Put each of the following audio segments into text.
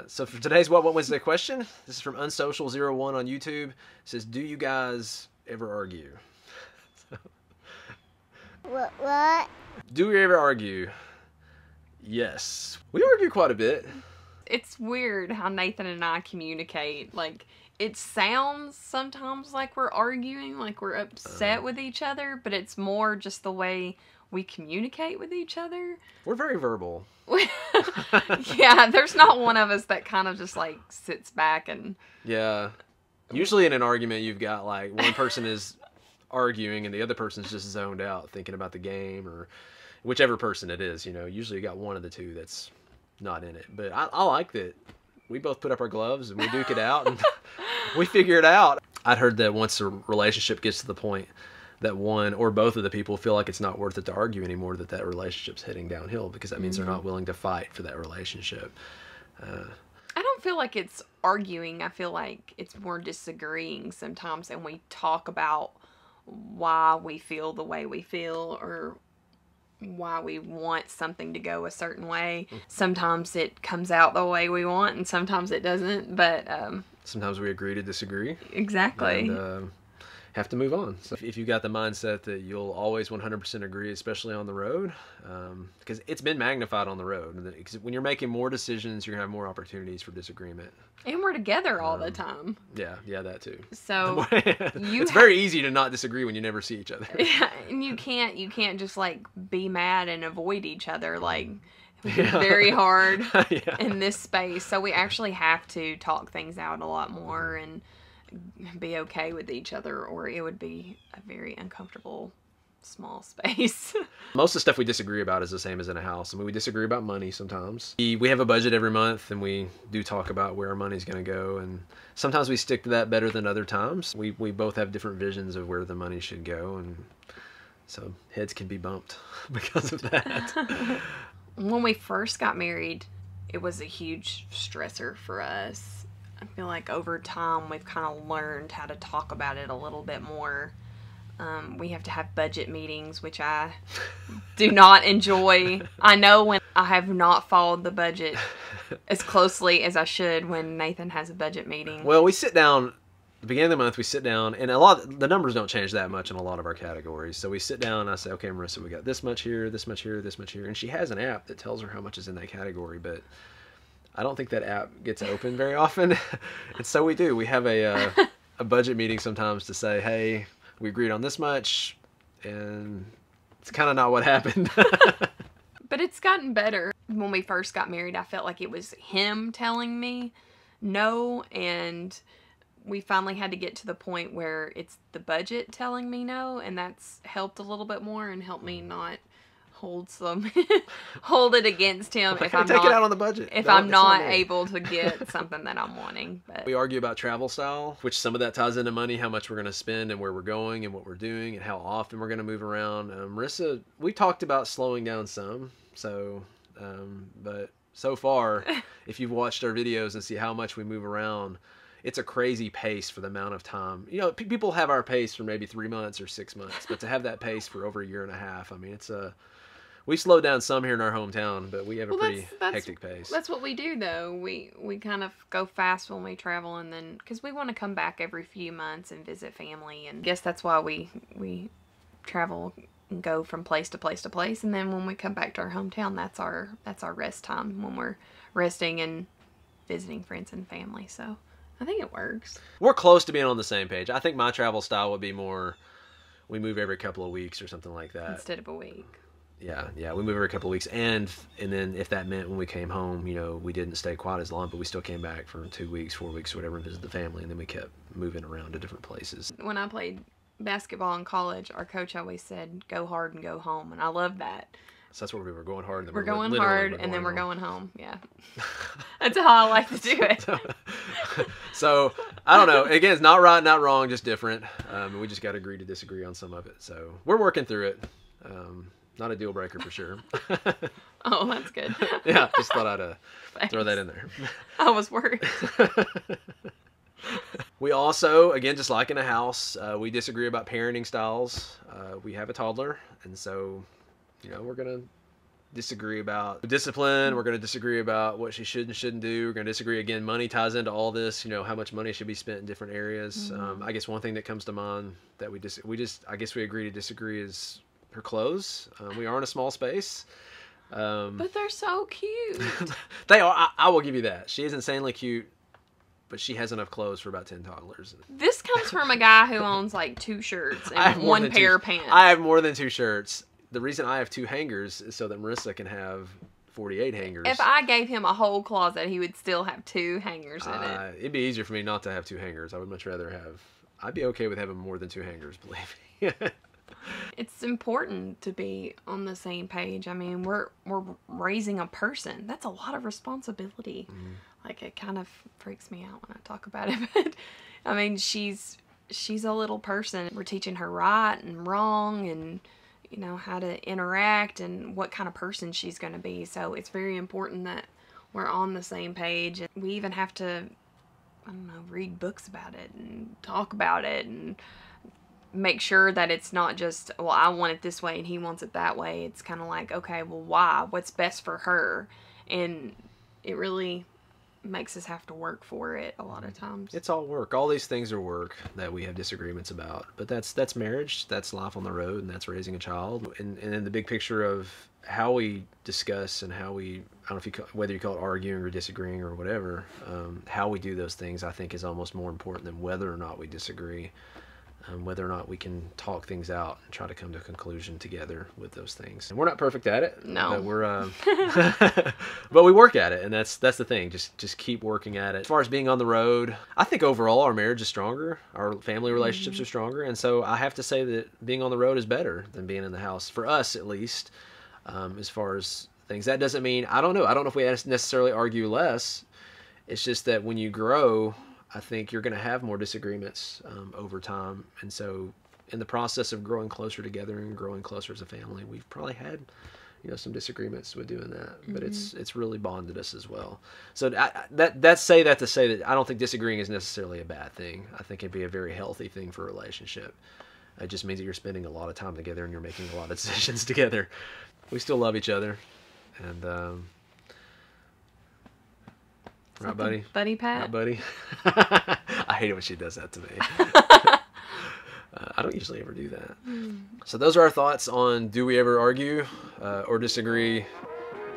So for today's What Wednesday question, this is from Unsocial01 on YouTube. It says, do you guys ever argue? What? Do we ever argue? Yes. We argue quite a bit. It's weird how Nathan and I communicate. Like, it sounds sometimes like we're arguing, like we're upset with each other, but it's more just the way we communicate with each other. We're very verbal. Yeah, there's not one of us that kind of just like sits back and... Yeah. Usually in an argument, you've got like one person is arguing and the other person's just zoned out thinking about the game, or whichever person it is, you know. Usually you got one of the two that's not in it. But I like that we both put up our gloves and we duke it out and we figure it out. I'd heard that once a relationship gets to the point that one or both of the people feel like it's not worth it to argue anymore, that relationship's heading downhill, because that means they're not willing to fight for that relationship. I don't feel like it's arguing. I feel like it's more disagreeing sometimes, and we talk about why we feel the way we feel, or why we want something to go a certain way. Sometimes it comes out the way we want, and sometimes it doesn't, but sometimes we agree to disagree. Exactly. And have to move on. So if you got the mindset that you'll always 100% agree, especially on the road, because it's been magnified on the road. Because when you're making more decisions, you're gonna have more opportunities for disagreement. And we're together all the time. Yeah, that too. So it's very easy to not disagree when you never see each other. Yeah, and you can't just like be mad and avoid each other. Like, it's very hard in this space. So we actually have to talk things out a lot more and be okay with each other, or it would be a very uncomfortable small space. Most of the stuff we disagree about is the same as in a house. I mean, we disagree about money sometimes. We have a budget every month, and we do talk about where our money's going to go, and sometimes we stick to that better than other times. We both have different visions of where the money should go, and so heads can be bumped because of that. When we first got married, it was a huge stressor for us. I feel like over time we've kind of learned how to talk about it a little bit more. We have to have budget meetings, which I do not enjoy. I know when I have not followed the budget as closely as I should when Nathan has a budget meeting. Well, we sit down at the beginning of the month. We sit down, and the numbers don't change that much in a lot of our categories. So we sit down and I say, okay, Marissa, we got this much here, this much here, this much here. And she has an app that tells her how much is in that category, but I don't think that app gets open very often. And so we do. We have a budget meeting sometimes to say, hey, we agreed on this much, and it's kind of not what happened. But it's gotten better. When we first got married, I felt like it was him telling me no, and we finally had to get to the point where it's the budget telling me no, and that's helped a little bit more and helped me not hold it against him if I'm take it out on the budget. If I'm not able to get something that I'm wanting. But we argue about travel style, which some of that ties into money, how much we're going to spend and where we're going and what we're doing and how often we're going to move around. Marissa, we talked about slowing down some, so but so far, if you've watched our videos and see how much we move around, it's a crazy pace for the amount of time. You know, people have our pace for maybe 3 months or 6 months, but to have that pace for over a year and a half, I mean, we slowed down some here in our hometown, but we have a pretty hectic pace. That's what we do, though. We kind of go fast when we travel, and then because we want to come back every few months and visit family, and I guess that's why we travel and go from place to place to place. And then when we come back to our hometown, that's our rest time, when we're resting and visiting friends and family. So I think it works. We're close to being on the same page. I think my travel style would be more, we move every couple of weeks or something like that instead of a week. Yeah, we move every couple of weeks, and then if that meant when we came home, you know, we didn't stay quite as long, but we still came back for 2 weeks, 4 weeks, whatever, and visited the family, and then we kept moving around to different places. When I played basketball in college, our coach always said, "Go hard and go home," and I love that. So that's where we were going hard, and then we're going hard, and then we're going home. Yeah, that's how I like to do it. So I don't know. Again, it's not right, not wrong, just different. We just got to agree to disagree on some of it. So we're working through it. Not a deal breaker for sure. Oh, that's good. Yeah, just thought I'd throw that in there. I was worried. We also, again, just like in a house, we disagree about parenting styles. We have a toddler, and so, you know, we're gonna disagree about discipline. We're going to disagree about what she should and shouldn't do. We're going to disagree again. Money ties into all this. You know, how much money should be spent in different areas. I guess one thing that comes to mind that I guess we agree to disagree is her clothes. We are in a small space. But they're so cute. They are. I will give you that. She is insanely cute, but she has enough clothes for about 10 toddlers. This comes from a guy who owns like 2 shirts and 1 pair of pants. I have more than 2 shirts. The reason I have 2 hangers is so that Marissa can have 48 hangers. If I gave him a whole closet, he would still have 2 hangers in it. It'd be easier for me not to have 2 hangers. I would much rather have... I'd be okay with having more than 2 hangers, believe me. It's important to be on the same page. I mean, we're raising a person. That's a lot of responsibility. Like, it kind of freaks me out when I talk about it. But I mean, she's a little person. We're teaching her right and wrong, and you know, how to interact and what kind of person she's going to be. So it's very important that we're on the same page. We even have to, I don't know, read books about it and talk about it and make sure that it's not just, well, I want it this way and he wants it that way. It's kind of like, okay, well, why? What's best for her? And it really makes us have to work for it a lot of times. It's all work. All these things are work that we have disagreements about. But that's marriage, that's life on the road, and that's raising a child. And in the big picture of how we discuss and how we, I don't know if you whether you call it arguing or disagreeing or whatever, how we do those things, I think, is almost more important than whether or not we disagree. Whether or not we can talk things out and try to come to a conclusion together with those things. And we're not perfect at it. No. But we're, but we work at it, and that's the thing. Just keep working at it. As far as being on the road, I think overall our marriage is stronger. Our family relationships are stronger, and so I have to say that being on the road is better than being in the house, for us at least, as far as things. That doesn't mean, I don't know if we necessarily argue less. It's just that when you grow, I think you're going to have more disagreements over time. And so in the process of growing closer together and growing closer as a family, we've probably had, you know, some disagreements with doing that. But it's really bonded us as well. So that to say that I don't think disagreeing is necessarily a bad thing. I think it'd be a very healthy thing for a relationship. It just means that you're spending a lot of time together and you're making a lot of decisions together. We still love each other. And... right, buddy? Buddy Pat? Right, buddy? I hate it when she does that to me. I don't usually ever do that. So those are our thoughts on, do we ever argue or disagree?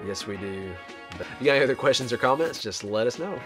Yes, we do. If you got any other questions or comments, just let us know.